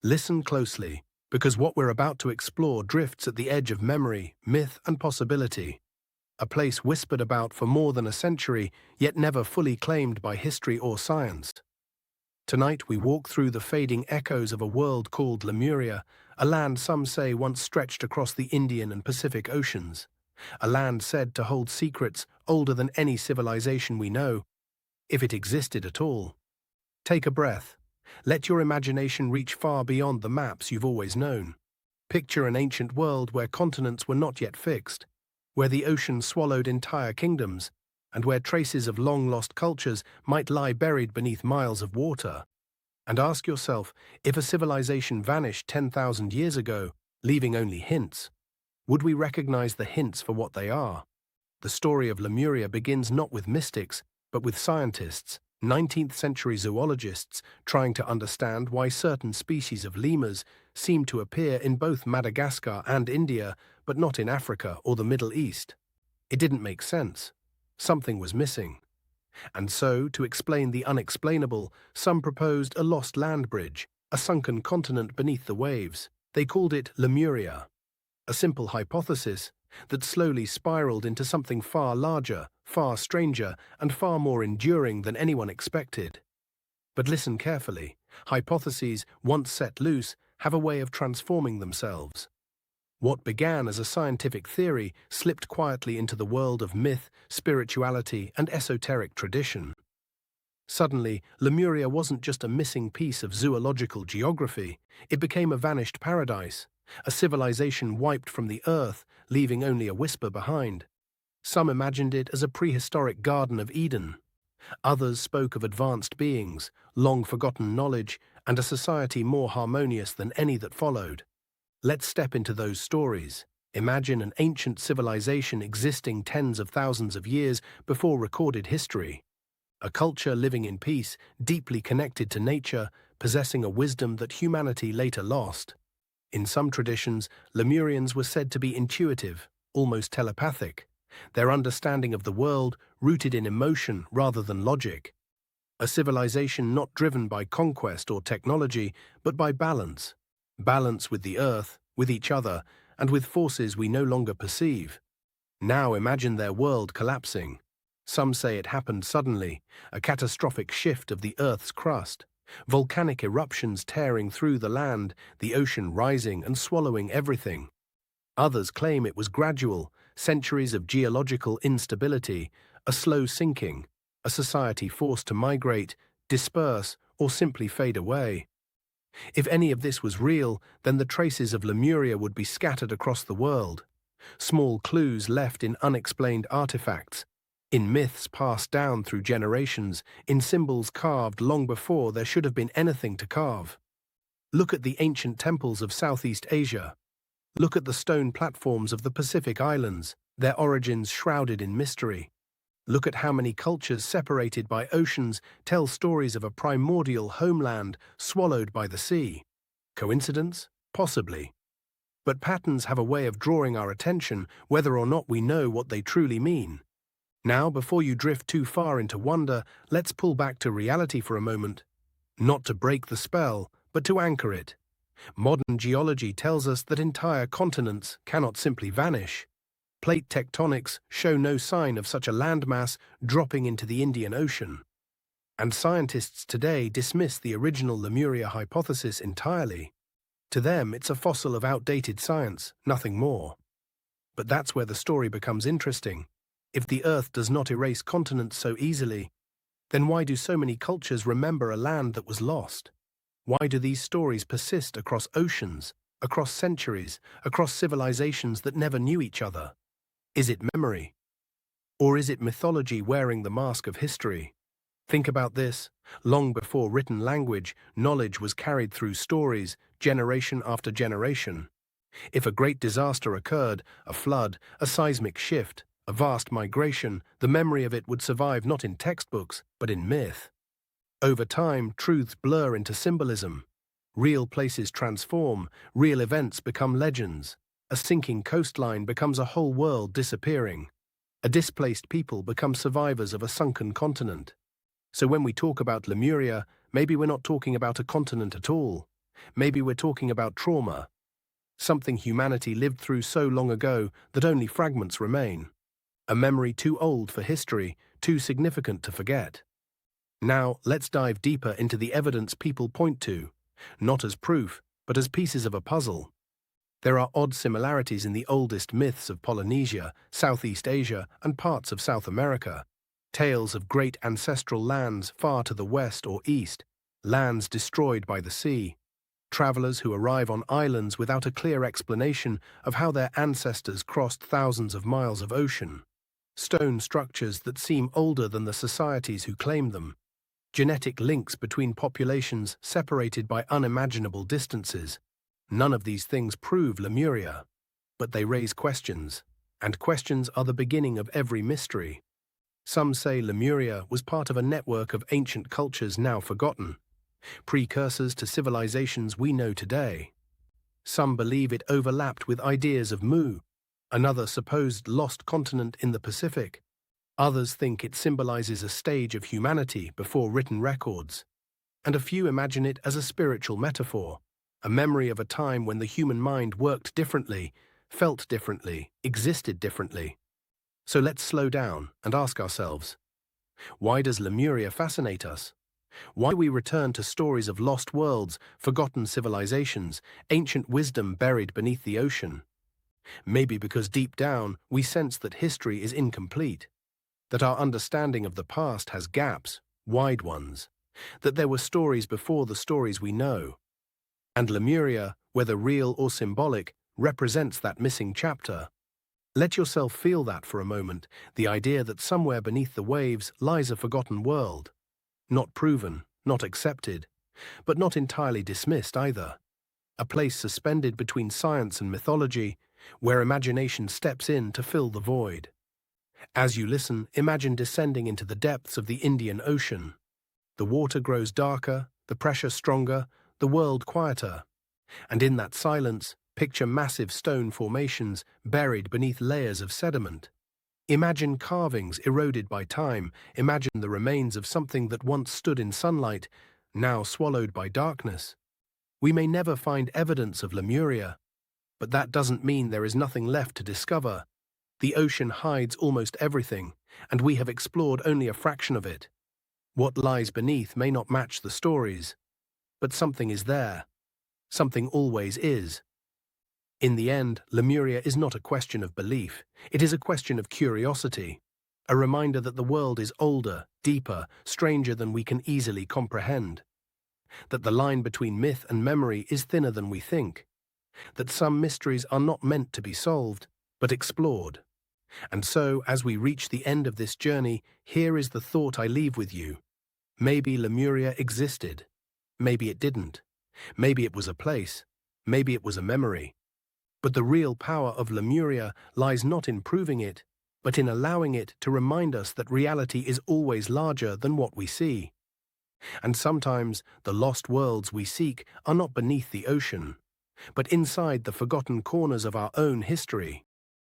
Listen closely, because what we're about to explore drifts at the edge of memory, myth, and possibility. A place whispered about for more than a century, yet never fully claimed by history or science. Tonight we walk through the fading echoes of a world called Lemuria, a land some say once stretched across the Indian and Pacific Oceans. A land said to hold secrets older than any civilization we know, if it existed at all. Take a breath. Let your imagination reach far beyond the maps you've always known. Picture an ancient world where continents were not yet fixed, where the ocean swallowed entire kingdoms, and where traces of long-lost cultures might lie buried beneath miles of water. And ask yourself, if a civilization vanished 10,000 years ago, leaving only hints, would we recognize the hints for what they are? The story of Lemuria begins not with mystics, but with scientists, 19th-century zoologists trying to understand why certain species of lemurs seem to appear in both Madagascar and India, but not in Africa or the Middle East. It didn't make sense. Something was missing. And so, to explain the unexplainable, some proposed a lost land bridge, a sunken continent beneath the waves. They called it Lemuria. A simple hypothesis that slowly spiraled into something far larger, far stranger, and far more enduring than anyone expected. But listen carefully. Hypotheses, once set loose, have a way of transforming themselves. What began as a scientific theory slipped quietly into the world of myth, spirituality, and esoteric tradition. Suddenly, Lemuria wasn't just a missing piece of zoological geography, it became a vanished paradise, a civilization wiped from the earth, leaving only a whisper behind. Some imagined it as a prehistoric Garden of Eden. Others spoke of advanced beings, long-forgotten knowledge, and a society more harmonious than any that followed. Let's step into those stories. Imagine an ancient civilization existing tens of thousands of years before recorded history. A culture living in peace, deeply connected to nature, possessing a wisdom that humanity later lost. In some traditions, Lemurians were said to be intuitive, almost telepathic, their understanding of the world rooted in emotion rather than logic. A civilization not driven by conquest or technology, but by balance. Balance with the earth, with each other, and with forces we no longer perceive. Now imagine their world collapsing. Some say it happened suddenly, a catastrophic shift of the Earth's crust, volcanic eruptions tearing through the land, the ocean rising and swallowing everything. Others claim it was gradual, centuries of geological instability, a slow sinking, a society forced to migrate, disperse, or simply fade away. If any of this was real, then the traces of Lemuria would be scattered across the world. Small clues left in unexplained artifacts, in myths passed down through generations, in symbols carved long before there should have been anything to carve. Look at the ancient temples of Southeast Asia. Look at the stone platforms of the Pacific Islands, their origins shrouded in mystery. Look at how many cultures separated by oceans tell stories of a primordial homeland swallowed by the sea. Coincidence? Possibly. But patterns have a way of drawing our attention whether or not we know what they truly mean. Now, before you drift too far into wonder, let's pull back to reality for a moment. Not to break the spell, but to anchor it. Modern geology tells us that entire continents cannot simply vanish. Plate tectonics show no sign of such a landmass dropping into the Indian Ocean. And scientists today dismiss the original Lemuria hypothesis entirely. To them, it's a fossil of outdated science, nothing more. But that's where the story becomes interesting. If the Earth does not erase continents so easily, then why do so many cultures remember a land that was lost? Why do these stories persist across oceans, across centuries, across civilizations that never knew each other? Is it memory? Or is it mythology wearing the mask of history? Think about this. Long before written language, knowledge was carried through stories, generation after generation. If a great disaster occurred, a flood, a seismic shift, a vast migration, the memory of it would survive not in textbooks, but in myth. Over time, truths blur into symbolism. Real places transform, real events become legends. A sinking coastline becomes a whole world disappearing. A displaced people become survivors of a sunken continent. So when we talk about Lemuria, maybe we're not talking about a continent at all. Maybe we're talking about trauma, something humanity lived through so long ago that only fragments remain. A memory too old for history, too significant to forget. Now, let's dive deeper into the evidence people point to, not as proof, but as pieces of a puzzle. There are odd similarities in the oldest myths of Polynesia, Southeast Asia, and parts of South America. Tales of great ancestral lands far to the west or east, lands destroyed by the sea. Travelers who arrive on islands without a clear explanation of how their ancestors crossed thousands of miles of ocean. Stone structures that seem older than the societies who claim them. Genetic links between populations separated by unimaginable distances. None of these things prove Lemuria, but they raise questions, and questions are the beginning of every mystery. Some say Lemuria was part of a network of ancient cultures now forgotten, precursors to civilizations we know today. Some believe it overlapped with ideas of Mu, another supposed lost continent in the Pacific. Others think it symbolizes a stage of humanity before written records, and a few imagine it as a spiritual metaphor, a memory of a time when the human mind worked differently, felt differently, existed differently. So let's slow down and ask ourselves, why does Lemuria fascinate us? Why do we return to stories of lost worlds, forgotten civilizations, ancient wisdom buried beneath the ocean? Maybe because deep down we sense that history is incomplete, that our understanding of the past has gaps, wide ones, that there were stories before the stories we know. And Lemuria, whether real or symbolic, represents that missing chapter. Let yourself feel that for a moment, the idea that somewhere beneath the waves lies a forgotten world. Not proven, not accepted, but not entirely dismissed either. A place suspended between science and mythology, where imagination steps in to fill the void. As you listen, imagine descending into the depths of the Indian Ocean. The water grows darker, the pressure stronger, the world quieter. And in that silence, picture massive stone formations buried beneath layers of sediment. Imagine carvings eroded by time. Imagine the remains of something that once stood in sunlight, now swallowed by darkness. We may never find evidence of Lemuria, but that doesn't mean there is nothing left to discover. The ocean hides almost everything, and we have explored only a fraction of it. What lies beneath may not match the stories, but something is there. Something always is. In the end, Lemuria is not a question of belief. It is a question of curiosity, a reminder that the world is older, deeper, stranger than we can easily comprehend, that the line between myth and memory is thinner than we think, that some mysteries are not meant to be solved, but explored. And so, as we reach the end of this journey, here is the thought I leave with you. Maybe Lemuria existed. Maybe it didn't. Maybe it was a place. Maybe it was a memory. But the real power of Lemuria lies not in proving it, but in allowing it to remind us that reality is always larger than what we see. And sometimes the lost worlds we seek are not beneath the ocean, but inside the forgotten corners of our own history.